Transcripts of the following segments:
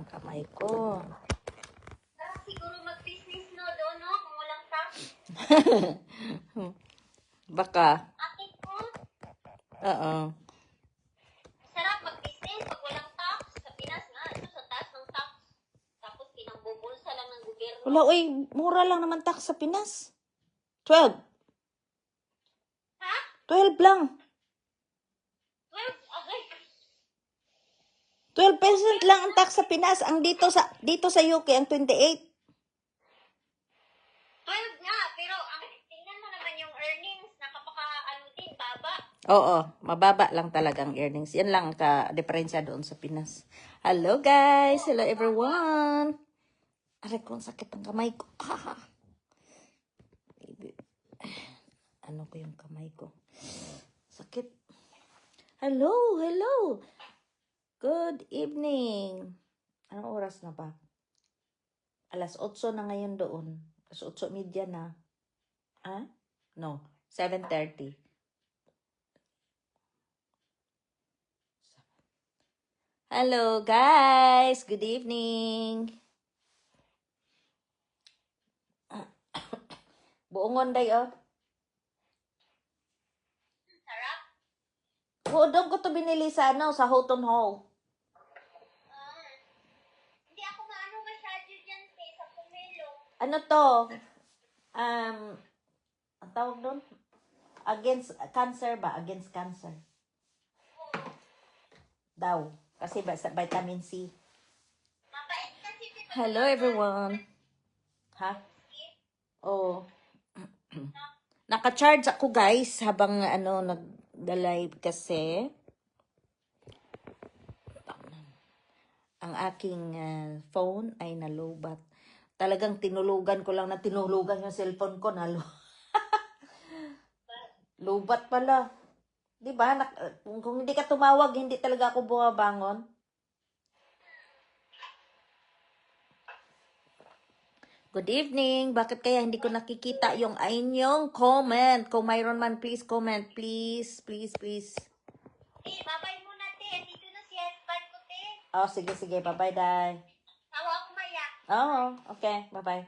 ang kamay ko. Siguro mag-business no, doon, no? Kung walang tax. Baka. Akit ko, Oo. sarap mag-business pag walang tax. Sa Pinas nga, ito sa taas ng tax. Tapos pinambubulsa lang ng gobyerno. Wala, uy, mura lang naman tax sa Pinas. 12. Ha? 12 lang. 12? Okay. 12% lang ang tax sa Pinas. Ang dito sa UK ang 28. 12 nga, pero tingnan mo naman yung earnings, nakapaka-ano din, baba. Oo, mababa lang talagang earnings. Yan lang ang ka-diferensya doon sa Pinas. Hello guys! Hello everyone! Aray ko, ang sakit ang kamay ko. Ano ko yung kamay ko? Sakit. Hello! Hello! Good evening! Anong oras na ba? Alas 8 na ngayon doon. Alas 8:30 na. Ah? No, 7:30. Hello guys! Good evening! Buongon day oh. Sarap. Oo, doon ko to binili sa sa Houghton Hall. Hindi ako maano masyado dyan, te, sa Pomelo. Ano to? Ang tawag doon? Against cancer ba? Against cancer. Daw. Kasi sa vitamin C. Mabait kasi, te. Hello everyone. Ha? Oh. Naka-charge ako guys habang nag-live kasi ang aking phone ay nalobat. Talagang tinulugan ko lang na tinulugan yung cellphone ko na lobat pala. 'Di ba? Kung hindi ka tumawag, hindi talaga ako bumabangon. Good evening. Bakit kaya hindi ko nakikita yung inyong comment? Kung mayroon man, please comment. Please, please, please. Te, babay muna, te. Dito na si husband ko, te. Oh, sige, sige. Bye-bye, Day. Tawa ako maya. Oh, okay. Bye-bye.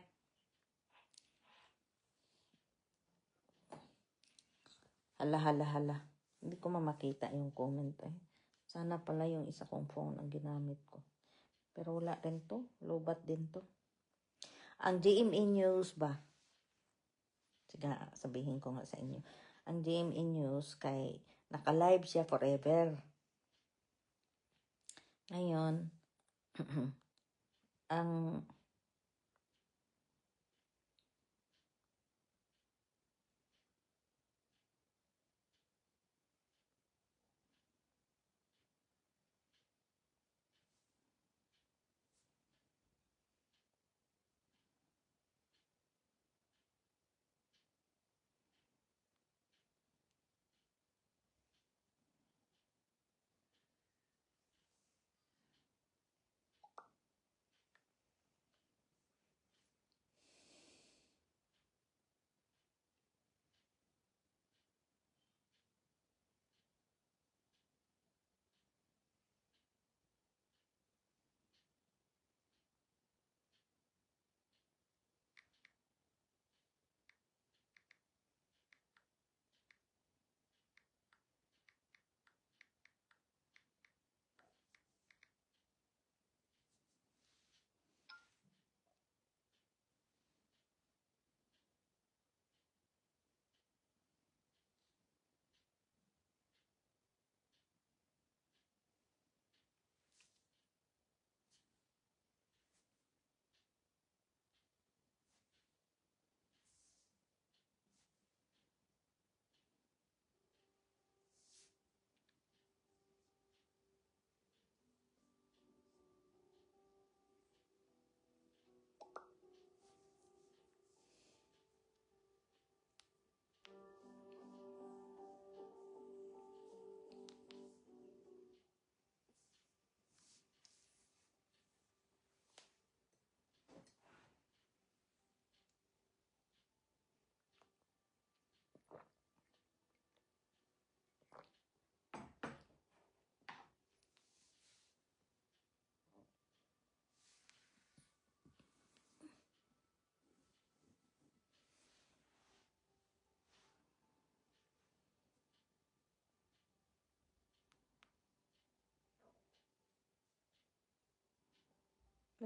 Hala, hala, hala. Hindi ko makita yung comment eh. Sana pala yung isa kong phone ang ginamit ko. Pero wala din to. Lobat din to. Ang GMA News ba? Sige, sabihin ko nga sa inyo. Ang GMA News kay naka-live siya forever. Ngayon, ang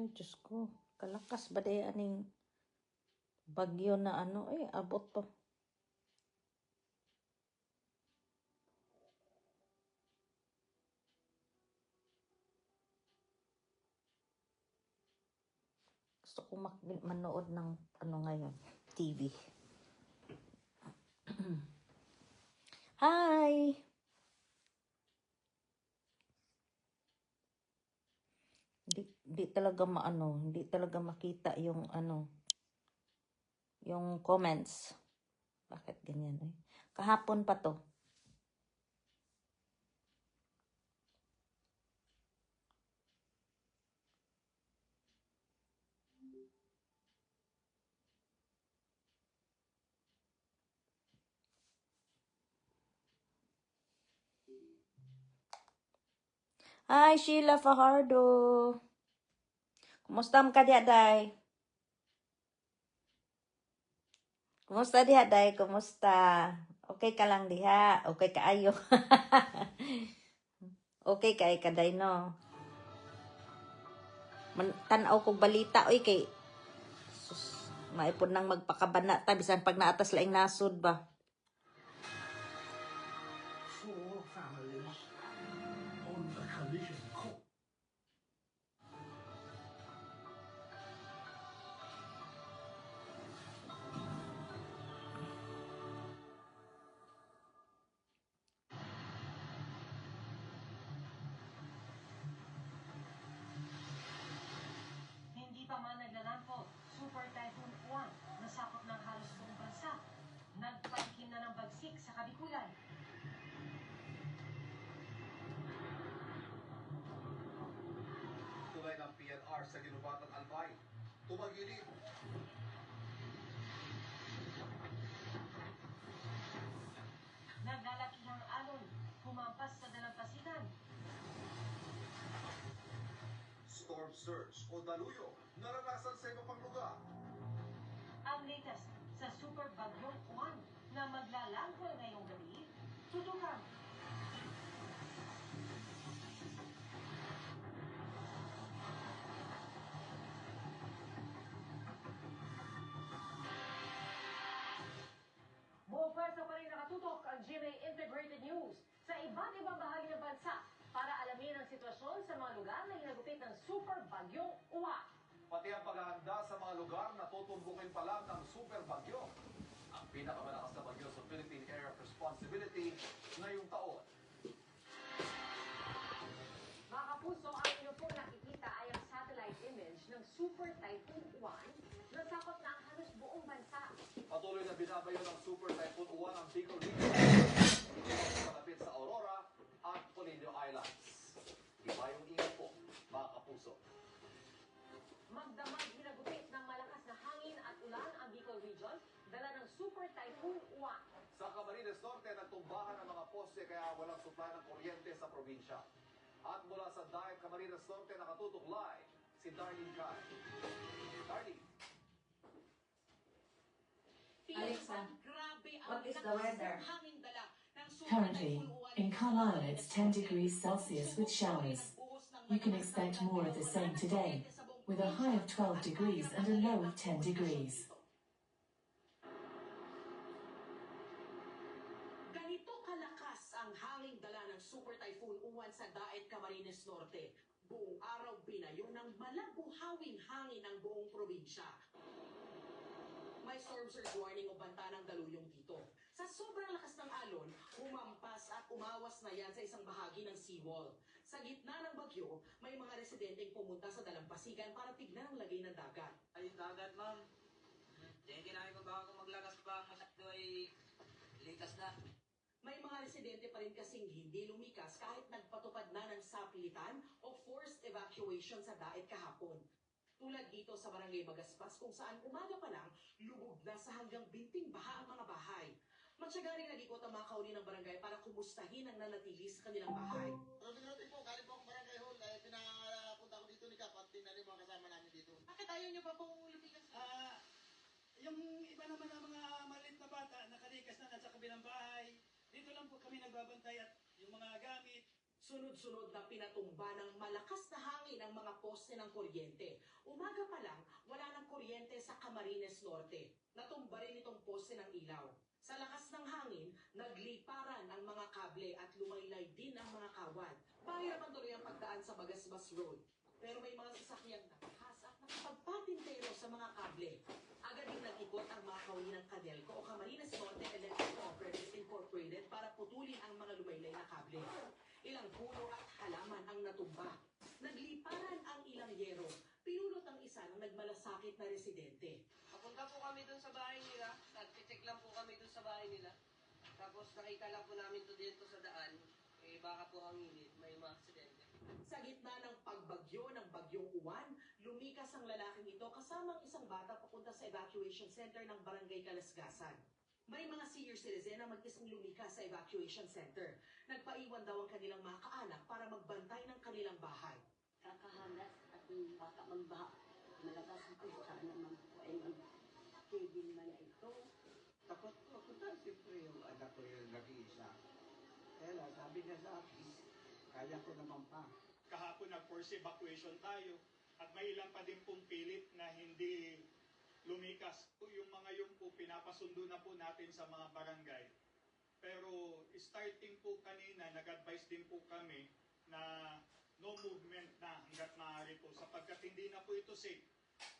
Ay, Diyos ko. Kalakas ba day aning bagyo na ano? Ay, abot to. Gusto ko manood ng ano ngayon, TV. Hi! Hindi talaga hindi talaga makita yung yung comments. Bakit ganyan eh? Kahapon pa to. Hi, Sheila Fajardo. Kumusta ka diha, day? Kumusta diha, day? Kumusta? Okay ka lang diha? Okay ka ayo? Okay ka day, no? Tanaw kog balita, oy, kay sus, maipon nang magpakabana ta, bisan pag naatas laing nasud ba? Four families on a collision course. Hindi pa man naglalandfall, Super Typhoon Juan nasakop ng halos buong bansa. Nagpatikim na ng bagsik sa Kabikulan. Tulay ng PNR sa Ginubatan Albay. Tumagilid. Naglalakihang alon, humampas sa dalampasigan. Storm surge o daluyo. Naranasan sa iba pang lugar. Ang latest sa Super Bagyong Juan na maglalandfall ngayong gabi, tutukan. Buong pwersa pa rin nakatutok ang GMA Integrated News sa iba't ibang bahagi ng bansa para alamin ang sitwasyon sa mga lugar na hinagupit ng Super Bagyong Uwa. Pati ang paghahanda sa mga lugar na tutumbukin pa lang ng super bagyo. Ang pinakamalakas na bagyo sa Philippine Area of Responsibility ngayong taon. Mga kapuso, ang inyo pong nakikita ay ang satellite image ng Super Typhoon Uwan na sakop na ang halos buong bansa. Patuloy na binabayo ng Super Typhoon Uwan ang Bicol Region. Malapit sa Aurora at Polillo Islands. Iba yung ingat po, mga kapuso. Magdamag hinagupit ng malakas na hangin at ulan ang Bicol Region, dala ng Super Typhoon Uwan. Sa Camarines Norte, nagtumbahan ang mga poste kaya walang supply ng kuryente sa probinsya. At mula sa Daet, Camarines Norte, nakatutok live si Darlene Kai. Darlene. Alexa, what is the weather? Currently, in Carlisle it's 10 degrees Celsius with showers. You can expect more of the same today, with a high of 12 degrees and a low of 10 degrees. Ganito kalakas ang hanging dala ng Super Typhoon Uwan sa Daet, Camarines Norte. Buong araw binayo ng malabuhawing hangin ang buong probinsya. May storm surge warning o banta ng daluyong dito. Sa sobrang lakas ng alon, humampas at umawas na yan sa isang bahagi ng seawall. Sa gitna ng bagyo, may mga residenteng pumunta sa dalampasigan para tignan ang lagay ng dagat. Ay, dagat, ma'am. Tingin namin kung baka kung maglagas pa masyado ay likas na. May mga residente pa rin kasing hindi lumikas kahit nagpatupad na ng sapilitan o forced evacuation sa Daet kahapon. Tulad dito sa Barangay Magaspas kung saan umaga pa lang lubog na sa hanggang binting baha ang mga bahay. Matyaga rin nag-ikot ang mga kauni ng barangay para kumustahin ang nanatili sa kanilang bahay. Pagdating po, galing po akong barangay hall, pinapunta ko dito ni Kap at tingnan yung mga kasama namin dito. Bakit ayaw niyo pa pong lumikas? Yung iba naman ang mga maliit na bata, nakalikas na nasa kabilang bahay. Dito lang po kami nagbabantay at yung mga gamit. Sunod-sunod na pinatumba ng malakas na hangin ang mga poste ng kuryente. Umaga pa lang, wala ng kuryente sa Camarines Norte. Natumba rin itong poste ng ilaw. Sa lakas ng hangin, nagliparan ang mga kable at lumaylay din ang mga kawad. Pahirapan tuloy ang pagdaan sa Bagasbas Road. Pero may mga sasakyang nakahas at nakapagpatintero sa mga kable. Agad din nag-ikot ang mga kawani ng Cadelco o Camarines Norte Electric Cooperative Incorporated para putulin ang mga lumaylay na kable. Ilang puno at halaman ang natumba. Nagliparan ang ilang yero. Pinulot ang isa ng nagmalasakit na residente. Papunta po kami dun sa bahay nila. Nag-check lang po kami dun sa bahay nila. Tapos nakita lang po namin to dito sa daan. Eh baka po hanginin, may mga aksidente. Sa gitna ng pagbagyo ng Bagyong Uwan, lumikas ang lalaking ito kasama ang isang bata papunta sa evacuation center ng Barangay Kalasgasan. May mga senior citizen na mag-isang lumikas sa evacuation center. Nagpaiwan daw ang kanilang mga kaanak para magbantay ng kanilang bahay. Kakahalas at baka magbaha. Malakas ito sana naman po ay mag-kevin man ito. Takot ko ako na, siyempre yung anak ko yung nag-iisa. Kaya lang, sabi niya sa akin, kaya ko naman pa. Kahapon nag-force evacuation tayo at may ilan pa din pong pilit na hindi lumikas. Yung mga yung po pinapasundo na po natin sa mga barangay. Pero starting po kanina, nag-advise din po kami na no movement na hanggat maaari po. Sapagkat hindi na po ito safe.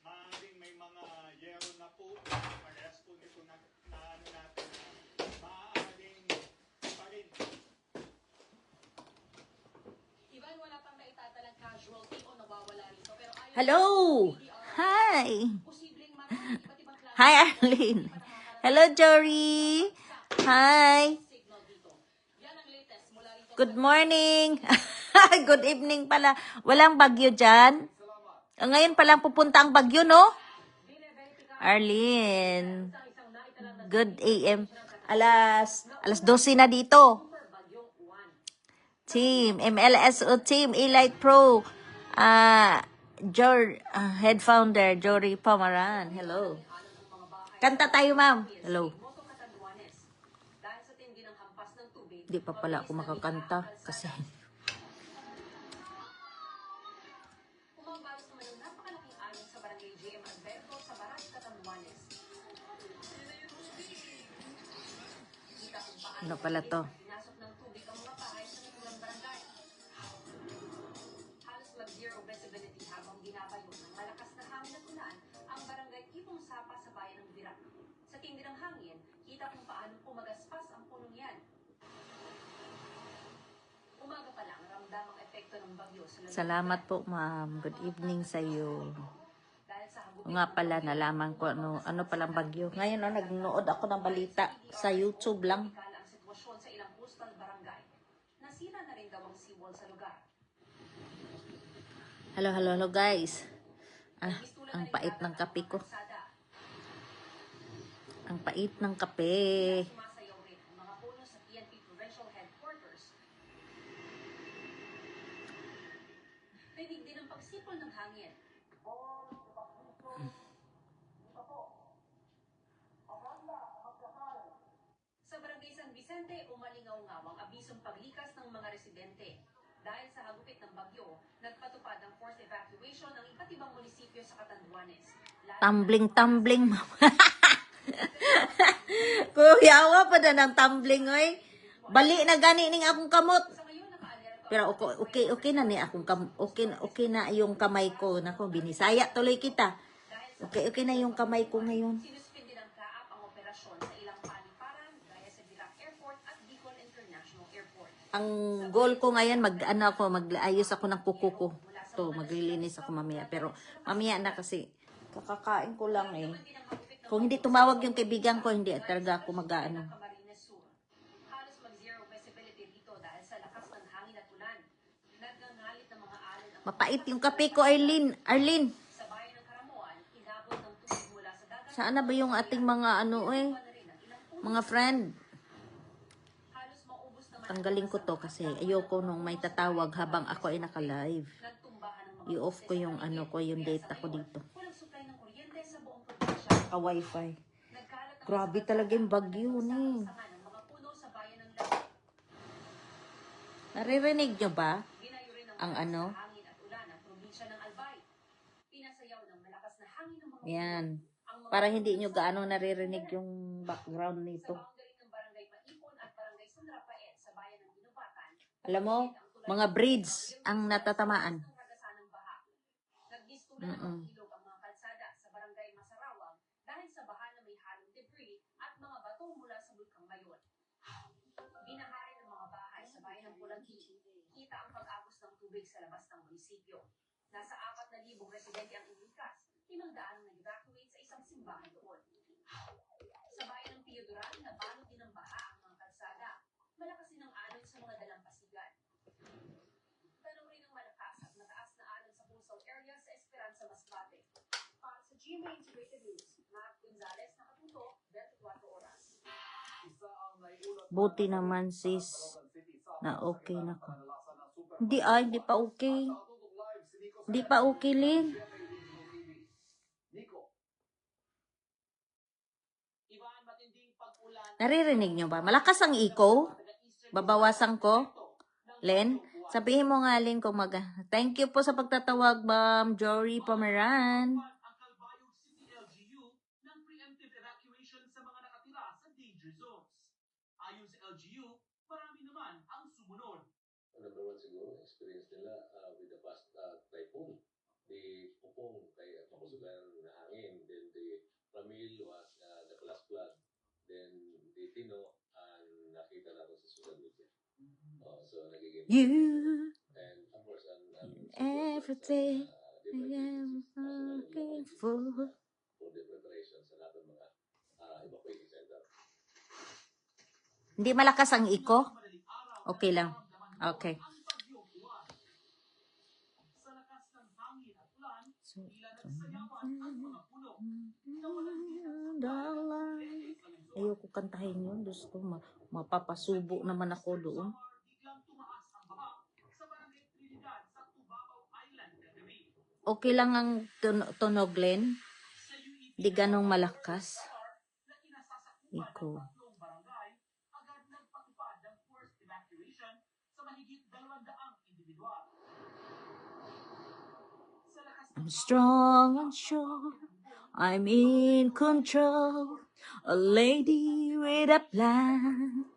Maaaring may mga yero na po, parehas po nito na ano natin na maaaring pa rin. Ivan, wala pang naitatalang casualty o nawawala rito. Pero ayon Hello! Hi! posibleng marami iba't ibang klase Hi, Arlene! Hello, Jory! Hi! signal dito. Yan ang latest mula rito. Good morning! Good evening pala. Walang bagyo dyan? Ngayon palang pupunta ang bagyo, no? Arlene. Good AM. Alas 12 na dito. Team, MLSO Team, Elite Pro. Head founder, Jory Pomaran. Hello. Kanta tayo, ma'am. Hello. Dahil sa tindi ng hampas ng tubig, Hindi pa pala ako makakanta kasi umabalos naman ang napakalaking alon sa barangay JM Alberto sa Baras, Catanduanes. Kita kung paano ano pala to? pinasok ng tubig ang mga bahay sa naturang barangay. Halos mag-zero visibility habang binabayo ng malakas na hangin at ulan ang barangay Ipong Sapa sa bayan ng Virac. Sa tindi ng hangin, kita kung paano pumagaspas ang punong yan. Umaga pa lang, ramdam ang epekto ng bagyo sa lalaki. Salamat po, ma'am. Good evening sa iyo. Dahil sa hagupit Nga pala, nalaman ko ano palang bagyo. Ngayon, nagnood ako ng balita sa YouTube lang. ang sitwasyon sa ilang coastal barangay. Nasira na rin daw ang seawall sa lugar. Hello guys. Ang pait ng kape ko. Ang pait ng kape. Sumasayaw rin ang mga puno sa PNP Provincial Headquarters. Rinig din ang pagsipol ng hangin. Sa Barangay San Vicente, umalingaw-ngaw ang abisong paglikas ng mga residente. Dahil sa hagupit ng bagyo, nagpatupad ang forced evacuation ng iba't ibang munisipyo sa Catanduanes. Tumbling, ma'am. Kuyawa pa na ng tumbling, oy. Bali na gani ning akong kamot. Sa ngayon, naka-alert Pero okay na ni akong okay na yung kamay ko. Nako, binisaya tuloy kita. Okay na yung kamay ko ngayon. sinuspindi ng CAAP ang operasyon sa ilang paliparan gaya sa Virac Airport at Bicol International Airport. Ang goal ko ngayon, mag-ayos ako ng kuko ko. To, maglilinis ako mamaya. Pero mamaya na kasi kakakain ko lang eh. Kung hindi tumawag yung kaibigan ko, hindi talaga ako mag-ano. Camarines Sur. Halos mag-zero visibility dito dahil sa lakas ng hangin at ulan. Nagngangalit ng mga alon ang Mapait yung kape ko, Arlene. sa bayan ng Karamuan, inabot ng tubig mula sa dagat. Saan na ba yung ating mga mga friend? Halos maubos naman Tanggalin ko to kasi ayoko nung may tatawag habang ako ay naka-live. nagtumbahan ng mga I-off ko yung yung data ko dito. walang supply ng kuryente sa buong probinsya. Ka-wifi. Nagkalat ang Grabe talaga yung bagyo ni. sanga ng mga puno sa bayan ng Lahat. Naririnig nyo ba? Ginayo rin ng Ang malakas ano? na hangin at ulan ang probinsya ng Albay. Pinasa sumasayaw ng malakas na hangin ng mga Yan. ang mga Para hindi nyo gaano naririnig yung background sa nito. boundary ng barangay Maipon at barangay San Rafael sa bayan ng Ginubatan. Alam mo, mga bridge ang natatamaan. Nagdiskula ng ilog ang mga kalsada sa barangay Masarawang dahil sa baha na may halong debris at mga bato mula sa Bulkang Mayon. Binaharin ng mga bahay sa bayan ng Pulanghi. Kita ang pag-agos ng tubig sa labas ng munisipyo. Nasa 4,000 residente ang inikas, 500 ang nag-evacuate sa isang simbahan doon. Sa bayan ng Teodoral, nabalot din ng baha ang mga kalsada. Malakas din ang alon sa mga dalampasigan. Tanong rin ng malakas at mataas na alon sa coastal area sa Esperanza, Masbate. Para sa GMA Integrated News, Matt Gonzalez, nakatutok, 24 oras. Buti naman sis na okay na ko. Hindi pa okay. Hindi pa okay, Lin. Naririnig nyo ba? Malakas ang echo. Babawasan ko. Len, sabihin mo nga, Len, kung Thank you po sa pagtatawag, Ma'am Jory Pomeran. ang Calbayog City LGU ng preemptive evacuation sa mga nakatira sa danger zones. Ayon sa LGU, marami naman ang sumunod. Number one siguro, experience nila with the past typhoon. The Pupong, kay makusugan na hangin. Then the Ramil was the last flood. Then the Tino, nakita natin sa social media. So nagiging You and of course everything I am looking for. the preparation sa lahat ng mga evacuation center. Hindi malakas ang echo? Okay lang. Okay. Sa lakas ng hangin at ulan, tila nagsayawan ang mga puno. Nawalan din ang Ayoko kantahin yun. Diyos ko, mapapasubo naman ako doon. biglang tumaas ang baha sa barangay Trinidad sa Tubabaw Island kagabi. Okay lang ang tunog, Len. Di ganong malakas. Na kinasasakupan Iko. ng tatlong barangay, agad nagpatupad ng forced evacuation sa mahigit 200 individual. Sa lakas ng I'm strong and sure. I'm in control. A lady with a plan.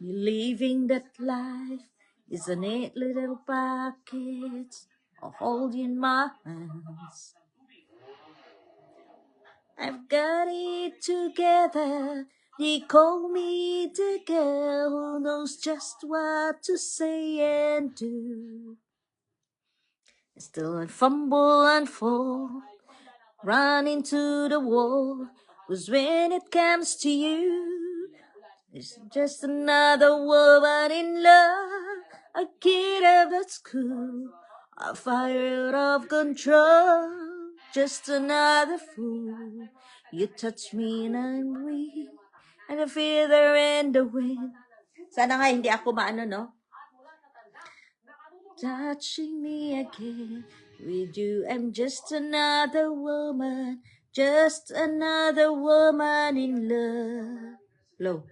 Living that life is a neat little package of holding my hands. I've got it together. They call me the girl who knows just what to say and do. Still I fumble and fall, run into the wall. 'Cause when it comes to you, it's just another woman in love, a kid of the school, a fire out of control, just another fool. You touch me and I'm weak, and I feel the rain, the wind. Sana nga hindi ako maano, no? Touching me again. With you, I'm just another woman, just another woman in love. Low.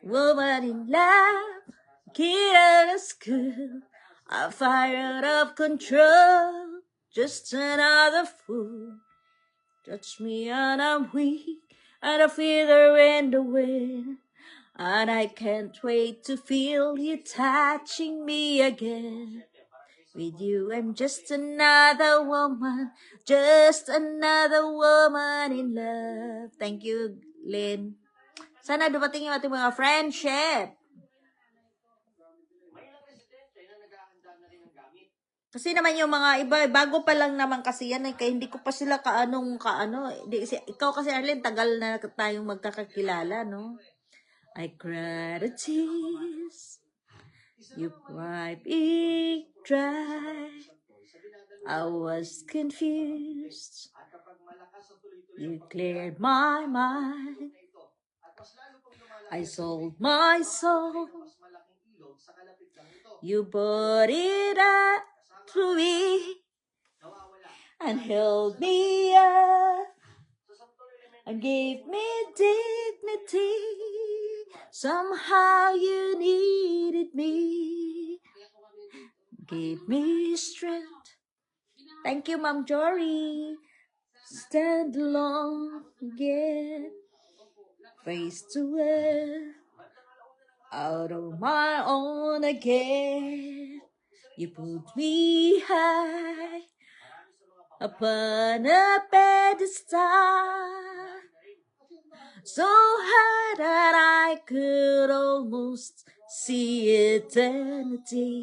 Woman in love, kid out of school, a fire out of control, just another fool. Touch me and I'm weak, and I feel the rain, the wind. And I can't wait to feel you touching me again. With you, I'm just another woman, just another woman in love. Thank you, Lynn. Sana dumating yung ating mga friendship. Kasi naman yung mga iba, bago pa lang naman kasi yan, kaya hindi ko pa sila kaano. Ikaw kasi, Arlene, tagal na tayong magkakakilala, no? I cried a tears, you wiped it dry. I was confused, you cleared my mind. I sold my soul, you bought it up to me and held me up and gave me dignity. Somehow you needed me. give me strength. Thank you, Ma'am Jory. Stand alone again, face to earth, out of my own again. You put me high upon a pedestal, so high that I could almost see eternity.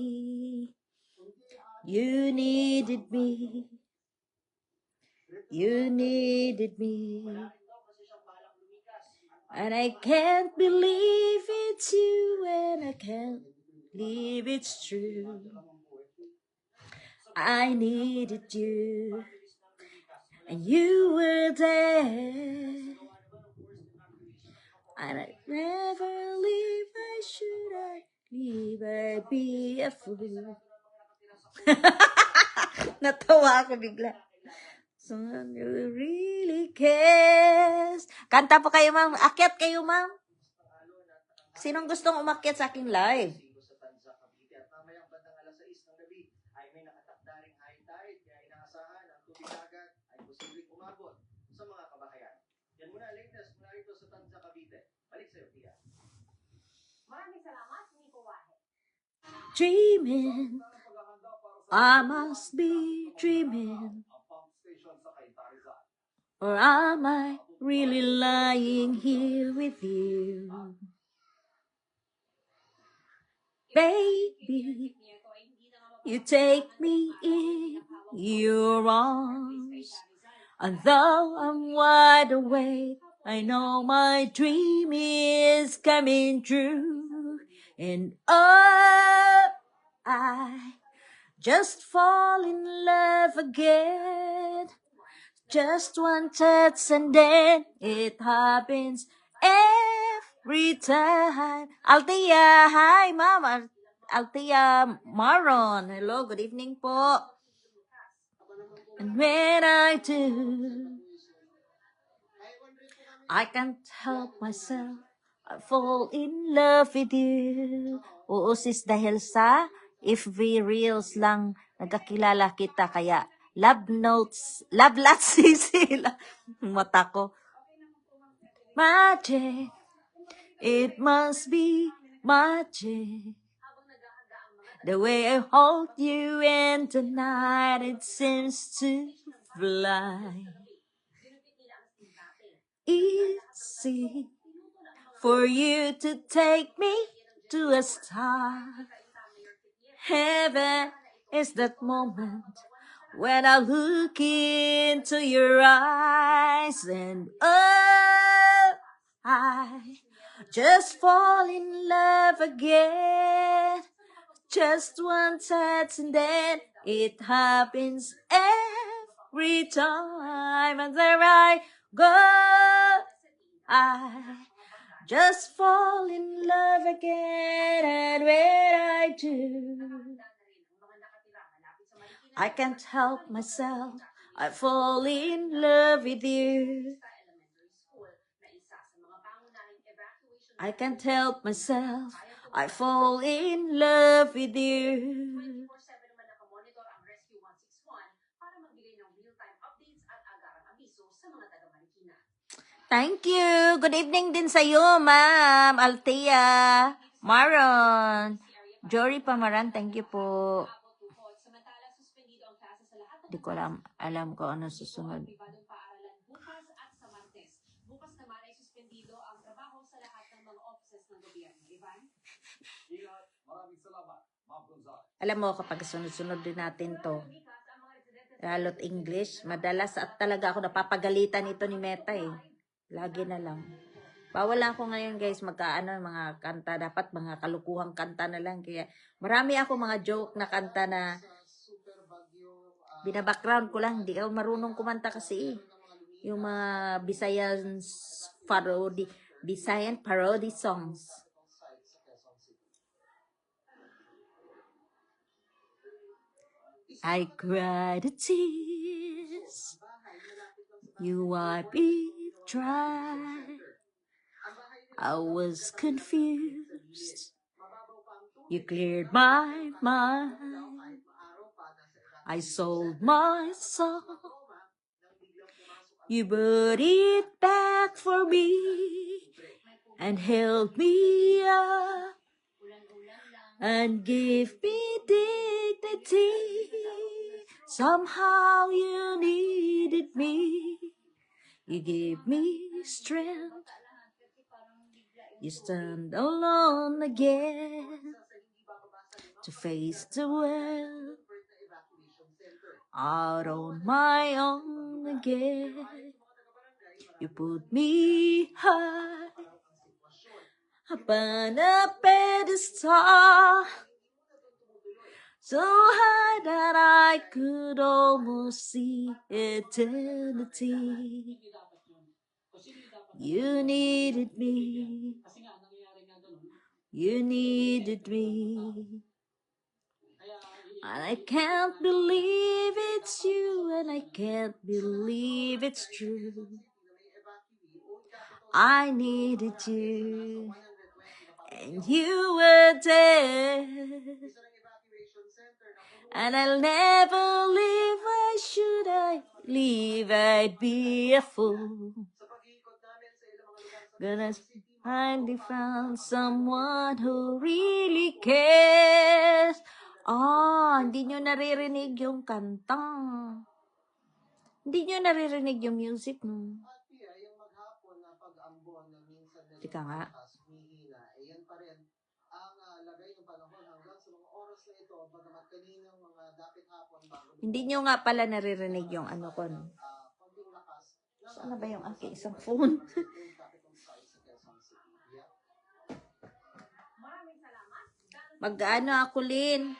You needed me. You needed me. And I can't believe it's you, and I can't believe it's true. I needed you, and you were there. And I'd never leave. Why should I leave? I'd be a fool. Natawa ako bigla. Someone who really cares. Kanta po kayo, ma'am. Akyat kayo, ma'am. Sinong gustong umakyat sa aking live? Sa Tanza, Cavite at mamayang bandang alas 6 ng gabi ay may nakatakdaring high tide kaya inaasahan ang tubig dagat ay posibleng umabot sa mga kabahayan. Yan muna latest mula ito sa Tanza, Cavite. Balik sa'yo, Tia. Maraming salamat, Nico Wahe. Dreaming, I must be dreaming. Or am I really lying here with you? Baby, you take me in your arms. And though I'm wide awake, I know my dream is coming true. And oh, I just fall in love again. Just one touch and then it happens every time. Althea, hi ma'am. Althea Maron. Hello, good evening po. And when I do, I can't help myself. I fall in love with you. Oo sis, dahil sa if we reels lang nagkakilala kita kaya love notes, love lots sila. Mata ko. Magic, it must be magic. The way I hold you and tonight it seems to fly. Easy for you to take me to a star. Heaven is that moment when I look into your eyes and oh, I just fall in love again. Just one touch and then it happens every time. And there I go, I just fall in love again. And when I do, I can't help myself. I fall in love with you. I can't help myself. I fall in love with you. Thank you. Good evening din sa iyo, ma'am. Althea Maron. Jory Pamaran, thank you po. Di ko alam ko ano susunod. Bukas naman ay suspendido ang trabaho sa lahat ng mga offices ng gobyerno. Ivan? Maraming salamat, Ma'am Gonzales. Alam mo, kapag sunod-sunod din natin to, lalo't English, madalas at talaga ako napapagalitan ito ni Meta eh. Lagi na lang. Bawal ako ngayon guys, mga kanta, dapat mga kalukuhang kanta na lang. Kaya marami ako mga joke na kanta na binabackground ko lang. Hindi ako marunong kumanta kasi eh. Yung mga Visayan parody songs. I cried the tears, you wipe it dry. I was confused, you cleared my mind. I sold my soul. You brought it back for me and held me up and gave me dignity. Somehow you needed me. You gave me strength. You stand alone again to face the world out on my own again. You put me high upon a pedestal, so high that I could almost see eternity. You needed me. You needed me. And I can't believe it's you, and I can't believe it's true. I needed you, and you were there. And I'll never leave. Why should I leave? I'd be a fool. Gonna finally found someone who really cares. Hindi nyo naririnig yung kanta. Hindi nyo naririnig yung music. Tika nga. Ayan pa rin ang lagay ng panahon hanggang sa mga oras na ito, bagamat kaninang mga dapit hapon bago. Hindi nyo nga pala naririnig yung ano ko. Saan na ba yung aking isang phone? Mag-ano ako, Lin?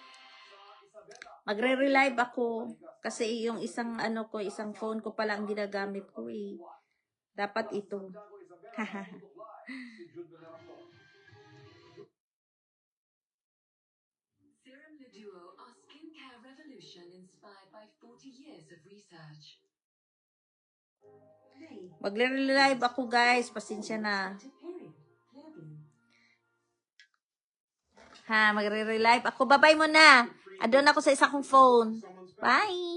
Magre-relive ako. Kasi yung isang ano ko, isang phone ko pala ang ginagamit ko eh. Dapat ito. Serum Leduo, our skincare revolution inspired by 40 years of research. Magre-relive ako, guys. Pasensya na. Magre-relive ako. Bye-bye muna. Andun ako sa isa kong phone. Bye!